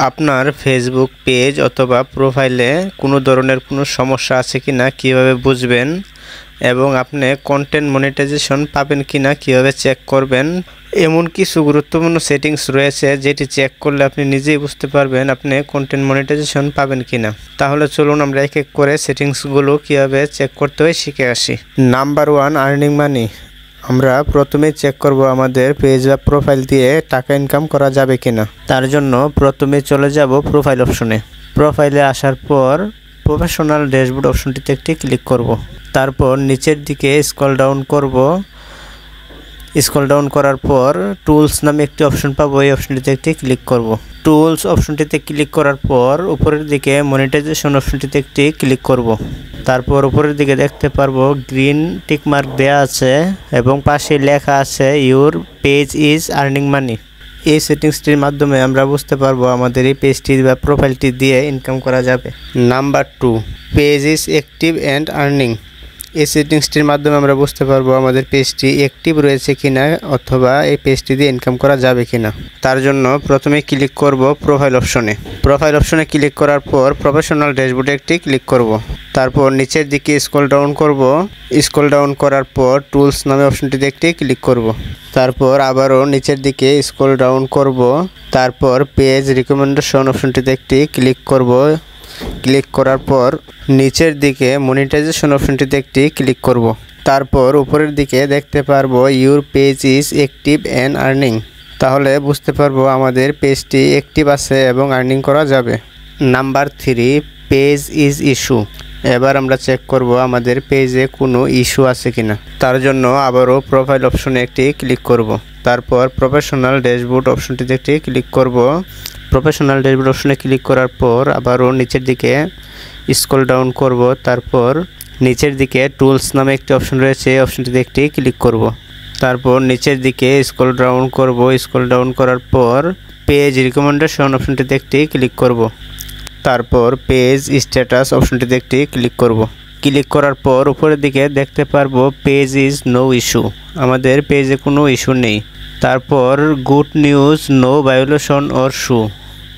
আপনার Facebook page অথবা প্রোফাইলে কোনো ধরনের কোনো সমস্যা আছে কিনা কিভাবে বুঝবেন এবং আপনি কন্টেন্ট মনিটাইজেশন পাবেন কিনা কিভাবে চেক করবেন, এমন কিছু গুরুত্বপূর্ণ সেটিংস রয়েছে যেটি চেক করলে আপনি নিজেই বুঝতে পারবেন আপনি কন্টেন্ট মনিটাইজেশন পাবেন কিনা। তাহলে চলুন আমরা এক এক করে সেটিংসগুলো কিভাবে চেক করতে হয় শিখে আসি। Number 1, earning money. আমরা প্রথমে চেক করব আমাদের পেজ বা প্রোফাইল দিয়ে টাকা ইনকাম করা যাবে কিনা। তার জন্য প্রথমে চলে যাব প্রোফাইল অপশনে। প্রোফাইলে আসার পর প্রফেশনাল ড্যাশবোর্ড অপশনটিতে একটি ক্লিক করব। তারপর নিচের দিকে স্ক্রল ডাউন করব। স্ক্রল ডাউন করার পর টুলস নামে একটি অপশন পাবো, এই অপশনটিতে একটি ক্লিক করব। টুলস অপশনটিতে ক্লিক করার পর উপরের দিকে মনিটাইজেশন অপশনটিতে একটি ক্লিক করব। তারপর উপরের দিকে দেখতে পারবো গ্রিন টিকমার্ক দেওয়া আছে এবং পাশে লেখা আছে your page is earning money. এই সেটিংসটির মাধ্যমে আমরা বুঝতে পারবো আমাদের এই পেজটি বা প্রোফাইলটি দিয়ে ইনকাম করা যাবে। Number 2, page is active and earning. এই সেটিংসটির মাধ্যমে আমরা বুঝতে পারবো আমাদের পেজটি অ্যাক্টিভ রয়েছে কিনা অথবা এই পেজটি দিয়ে ইনকাম করা যাবে কিনা। তার জন্য প্রথমে ক্লিক করব প্রোফাইল অপশনে। প্রোফাইল অপশনে ক্লিক করার পর প্রফেশনাল ড্যাশবোর্ডে একটি ক্লিক করব। তারপর নিচের দিকে স্ক্রল ডাউন করব। স্ক্রল ডাউন করার পর টুলস নামে অপশনটিতে একটি ক্লিক করব। তারপর আবারও নিচের দিকে স্ক্রল ডাউন করব। তারপর পেজ রিকমেন্ডেশন অপশনটিতে একটি ক্লিক করব। ক্লিক করার পর নিচের দিকে মনিটাইজেশন অপশনটিতে একটি ক্লিক করব। তারপর উপরের দিকে দেখতে পারবো your page is active and earning. তাহলে বুঝতে পারবো আমাদের পেজটি অ্যাক্টিভ আছে এবং আর্নিং করা যাবে। Number 3, page is issue. এবার আমরা চেক করব আমাদের পেজে কোনো ইস্যু আছে কিনা। তার জন্য আবারও প্রোফাইল অপশনে একটি ক্লিক করব। তারপর প্রফেশনাল ড্যাশবোর্ড অপশনটিতে একটি ক্লিক করব। প্রফেশনাল ড্যাশবোর্ড অপশনে ক্লিক করার পর আবারও নিচের দিকে স্ক্রল ডাউন করব। তারপর নিচের দিকে টুলস নামে একটি অপশন রয়েছে, এই অপশনটিতে একটি ক্লিক করব। তারপর নিচের দিকে স্ক্রল ডাউন করব। স্ক্রল ডাউন করার পর পেজ রিকমেন্ডেশন অপশনটিতে একটি ক্লিক করব। তারপর পেজ স্ট্যাটাস অপশনটিতে একটি ক্লিক করব। ক্লিক করার পর উপরের দিকে দেখতে পারবো পেজ ইজ নো ইস্যু। আমাদের পেজে কোনো ইস্যু নেই। তারপর good news, no violation or shoe,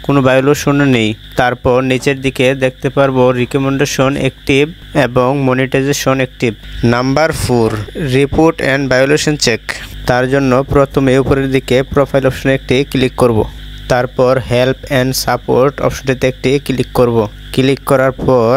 কোনো ভায়োলেশনও নেই। তারপর নিচের দিকে দেখতে পারবো রিকমেন্ডেশন অ্যাক্টিভ এবং monetisation active. Number 4, report and violation check. তার জন্য প্রথমে উপরের দিকে প্রোফাইল অপশনে একটি ক্লিক করব। তারপর হেল্প অ্যান্ড সাপোর্ট অপশনটিতে একটি ক্লিক করব। ক্লিক করার পর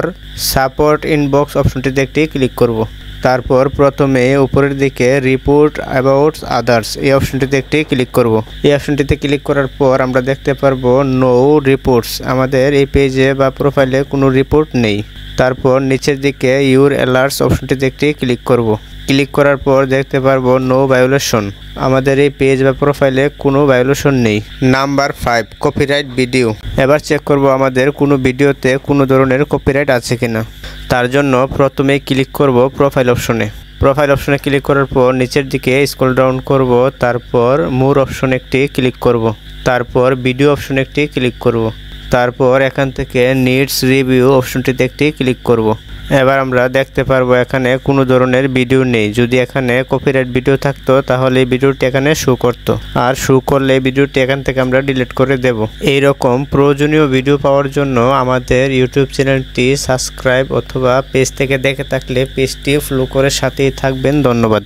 সাপোর্ট ইনবক্স অপশনটিতে একটি ক্লিক করব। তারপর প্রথমে উপরের দিকে রিপোর্ট অ্যাবাউট আদার্স, এই অপশনটিতে একটি ক্লিক করব। এই অপশনটিতে ক্লিক করার পর আমরা দেখতে পারবো নো রিপোর্টস, আমাদের এই পেজে বা প্রোফাইলে কোনো রিপোর্ট নেই। তারপর নিচের দিকে ইউর অ্যালার্টস অপশনটিতে একটি ক্লিক করব। ক্লিক করার পর দেখতে পারবো নো ভায়োলেশন, আমাদের এই পেজ বা প্রোফাইলে কোনো ভায়োলেশন নেই। Number 5, copyright video. এবার চেক করব আমাদের কোনো ভিডিওতে কোনো ধরনের কপিরাইট আছে কিনা। তার জন্য প্রথমে ক্লিক করব প্রোফাইল অপশনে। প্রোফাইল অপশনে ক্লিক করার পর নিচের দিকে স্ক্রল ডাউন করব। তারপর মোর অপশনে একটি ক্লিক করব। তারপর ভিডিও অপশনে একটি ক্লিক করব। তারপর এখান থেকে নিডস রিভিউ অপশনটিতে একটি ক্লিক করব। এবার আমরা দেখতে পারবো এখানে কোনো ধরনের ভিডিও নেই। যদি এখানে কপিরাইট ভিডিও থাকতো তাহলে এই ভিডিওটি এখানে শো করতো, আর শো করলে এই ভিডিওটি এখান থেকে আমরা ডিলিট করে দেব। এইরকম প্রয়োজনীয় ভিডিও পাওয়ার জন্য আমাদের ইউটিউব চ্যানেলটি সাবস্ক্রাইব অথবা পেজ থেকে দেখে থাকলে পেজটি ফলো করে সাথেই থাকবেন। ধন্যবাদ।